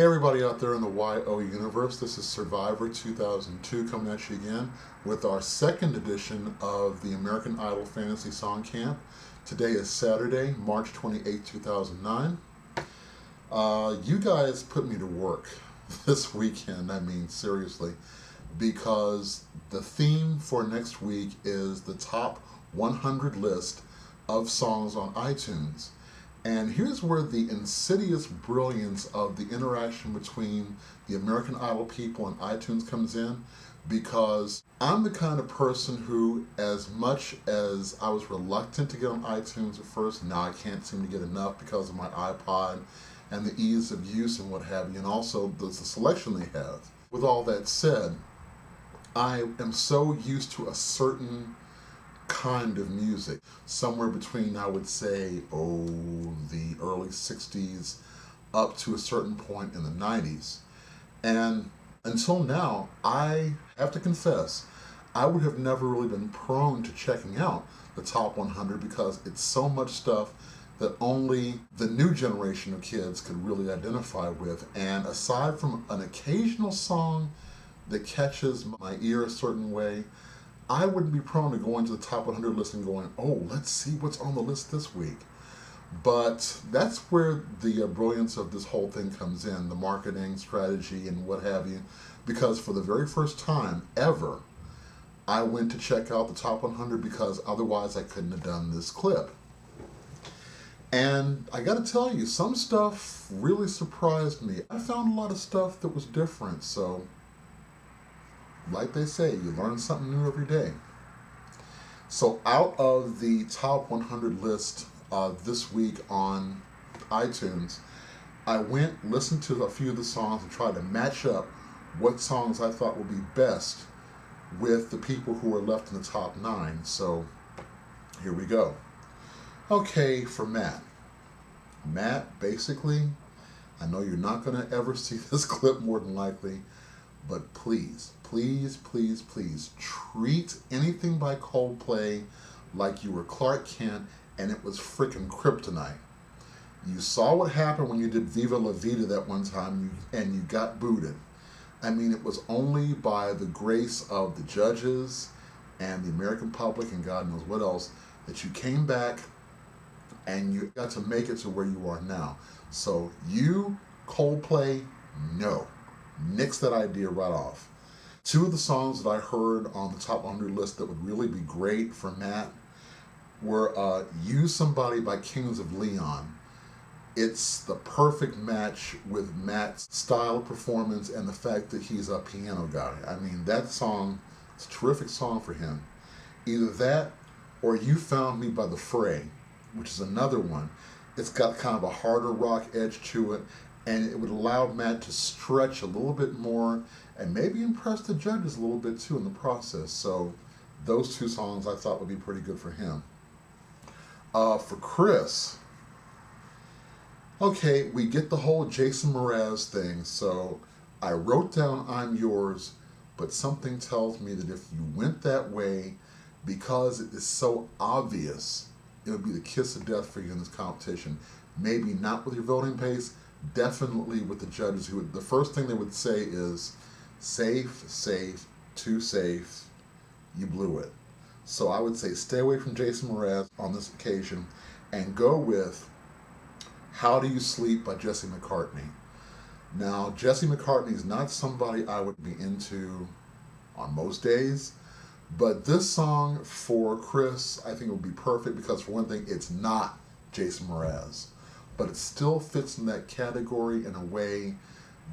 Hey everybody out there in the YO universe, this is Survivor 2002 coming at you again with our second edition of the American Idol Fantasy Song Camp. Today is Saturday, March 28, 2009. You guys put me to work this weekend, I mean seriously, because the theme for next week is the top 100 list of songs on iTunes. And here's where the insidious brilliance of the interaction between the American Idol people and iTunes comes in, because I'm the kind of person who, as much as I was reluctant to get on iTunes at first, now I can't seem to get enough because of my iPod and the ease of use and what have you, and also the selection they have. With all that said, I am so used to a certain kind of music, somewhere between, I would say, the early 60s up to a certain point in the 90s. And until now, I have to confess, I would have never really been prone to checking out the top 100 because it's so much stuff that only the new generation of kids could really identify with. And aside from an occasional song that catches my ear a certain way, I wouldn't be prone to going to the top 100 list and going, oh, let's see what's on the list this week. But that's where the brilliance of this whole thing comes in, the marketing strategy and what have you. Because for the very first time ever, I went to check out the top 100 because otherwise I couldn't have done this clip. And I gotta tell you, some stuff really surprised me. I found a lot of stuff that was different, so like they say, you learn something new every day. So out of the top 100 list this week on iTunes, I went, listened to a few of the songs and tried to match up what songs I thought would be best with the people who are left in the top 9. So here we go. Okay, for Matt. Matt, basically, I know you're not going to ever see this clip more than likely, but please, please, please, please treat anything by Coldplay like you were Clark Kent and it was frickin' kryptonite. You saw what happened when you did Viva La Vida that one time and you got booted. I mean, it was only by the grace of the judges and the American public and God knows what else that you came back and you got to make it to where you are now. So you, Coldplay, no. Nix that idea right off. Two of the songs that I heard on the top 100 list that would really be great for Matt were Use Somebody by Kings of Leon. It's the perfect match with Matt's style of performance and the fact that he's a piano guy. I mean, that song, it's a terrific song for him. Either that or You Found Me by The Fray, which is another one. It's got kind of a harder rock edge to it, and it would allow Matt to stretch a little bit more and maybe impress the judges a little bit too in the process. So those two songs I thought would be pretty good for him. For Chris, okay, we get the whole Jason Mraz thing, so I wrote down I'm Yours, but something tells me that if you went that way, because it is so obvious, it would be the kiss of death for you in this competition. Maybe not with your voting pace, definitely with the judges who would, the first thing they would say is safe, safe, too safe, you blew it. So I would say stay away from Jason Mraz on this occasion and go with How Do You Sleep by Jesse McCartney. Now, Jesse McCartney is not somebody I would be into on most days, but this song for Chris I think would be perfect because, for one thing, it's not Jason Mraz, but it still fits in that category in a way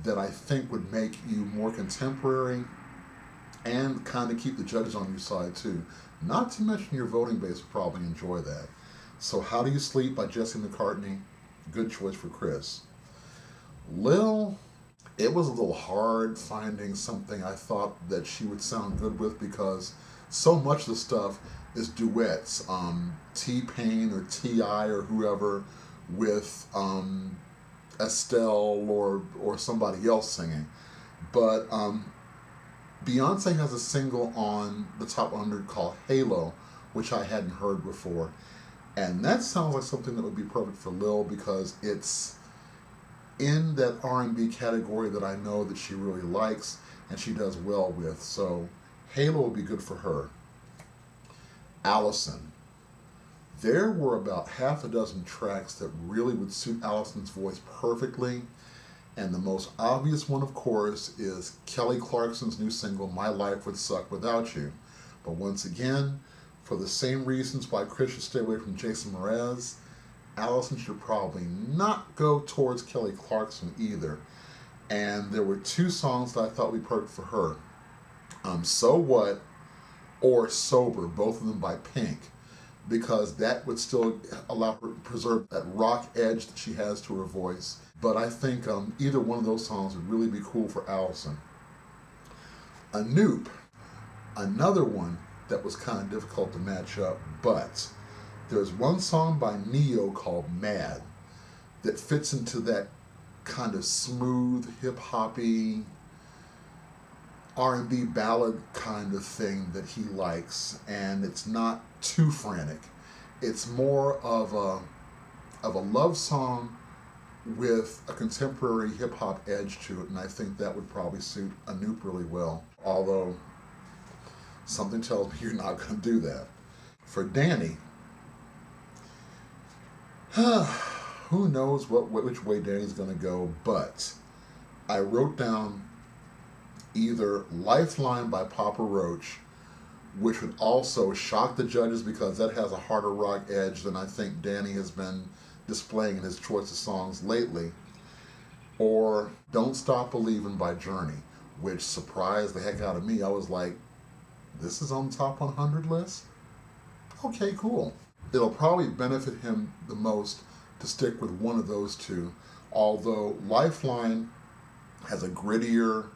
that I think would make you more contemporary and kind of keep the judges on your side too. Not to mention your voting base would probably enjoy that. So How Do You Sleep by Jesse McCartney, good choice for Chris. Lil, it was a little hard finding something I thought that she would sound good with because so much of the stuff is duets. T-Pain or T.I. or whoever with Estelle or somebody else singing. But Beyonce has a single on the top 100 called Halo, which I hadn't heard before. And that sounds like something that would be perfect for Lil because it's in that R&B category that I know that she really likes and she does well with. So Halo will be good for her. Allison. There were about half a dozen tracks that really would suit Allison's voice perfectly. And the most obvious one, of course, is Kelly Clarkson's new single, My Life Would Suck Without You. But once again, for the same reasons why Chris should stay away from Jason Mraz, Allison should probably not go towards Kelly Clarkson either. And there were two songs that I thought would be perfect for her. So What or Sober, both of them by Pink, because that would still allow her to preserve that rock edge that she has to her voice. But I think either one of those songs would really be cool for Allison. Anoop, another one that was kind of difficult to match up, but there's one song by Neo called Mad that fits into that kind of smooth, hip-hoppy, R&B ballad kind of thing that he likes, and it's not too frantic. It's more of a love song with a contemporary hip-hop edge to it, and I think that would probably suit Anoop really well, although something tells me you're not going to do that. For Danny, who knows which way Danny's going to go, but I wrote down either Lifeline by Papa Roach, which would also shock the judges because that has a harder rock edge than I think Danny has been displaying in his choice of songs lately, or Don't Stop Believin' by Journey, which surprised the heck out of me. I was like, this is on the top 100 list? Okay, cool. It'll probably benefit him the most to stick with one of those two, although Lifeline has a grittier,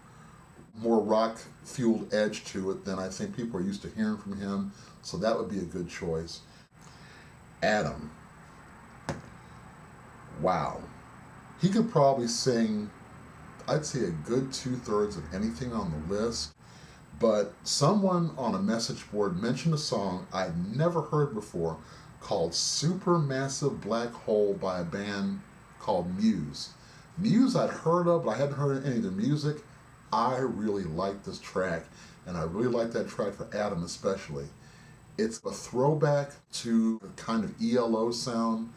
more rock-fueled edge to it than I think people are used to hearing from him, so that would be a good choice. Adam. Wow. He could probably sing, I'd say, a good 2/3 of anything on the list, but someone on a message board mentioned a song I'd never heard before called Supermassive Black Hole by a band called Muse. Muse I'd heard of, but I hadn't heard any of their music. I really like this track, and I really like that track for Adam especially. It's a throwback to the kind of ELO sound,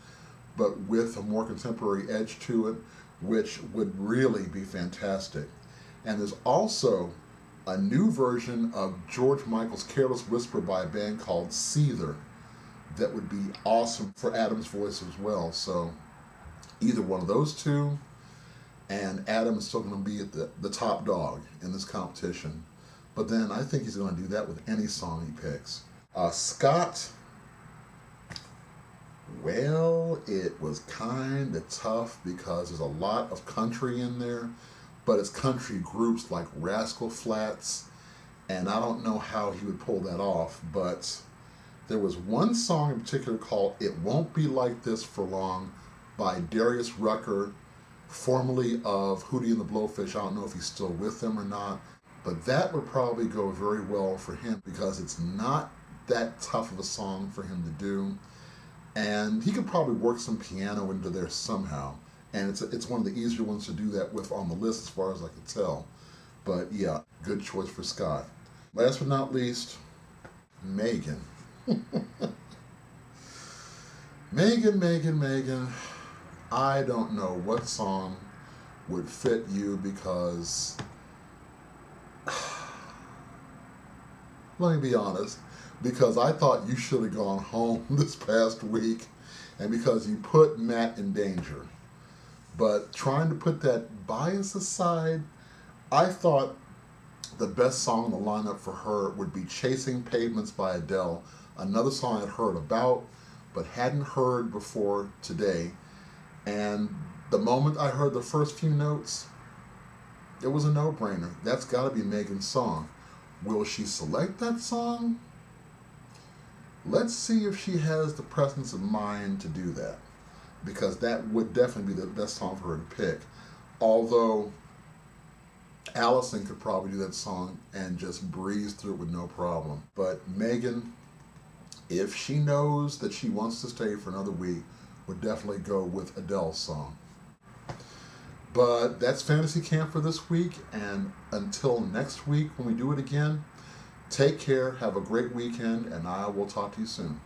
but with a more contemporary edge to it, which would really be fantastic. And there's also a new version of George Michael's Careless Whisper by a band called Seether that would be awesome for Adam's voice as well. So either one of those two, and Adam is still going to be at the top dog in this competition. But then I think he's going to do that with any song he picks. Scott, well, it was kind of tough because there's a lot of country in there, but it's country groups like Rascal Flatts, and I don't know how he would pull that off, but there was one song in particular called It Won't Be Like This for Long by Darius Rucker, formerly of Hootie and the Blowfish. I don't know if he's still with them or not, but that would probably go very well for him because it's not that tough of a song for him to do, and he could probably work some piano into there somehow, and it's one of the easier ones to do that with on the list as far as I can tell. But yeah, good choice for Scott. Last but not least, Megan. Megan. I don't know what song would fit you because, let me be honest, because I thought you should have gone home this past week and because you put Matt in danger. But trying to put that bias aside, I thought the best song in the lineup for her would be Chasing Pavements by Adele, another song I'd heard about but hadn't heard before today. And the moment I heard the first few notes, it was a no-brainer. That's got to be Megan's song. Will she select that song? Let's see if she has the presence of mind to do that, because that would definitely be the best song for her to pick. Although Allison could probably do that song and just breeze through it with no problem. But Megan, if she knows that she wants to stay for another week, would definitely go with Adele's song. But that's Fantasy Camp for this week, and until next week when we do it again, take care, have a great weekend, and I will talk to you soon.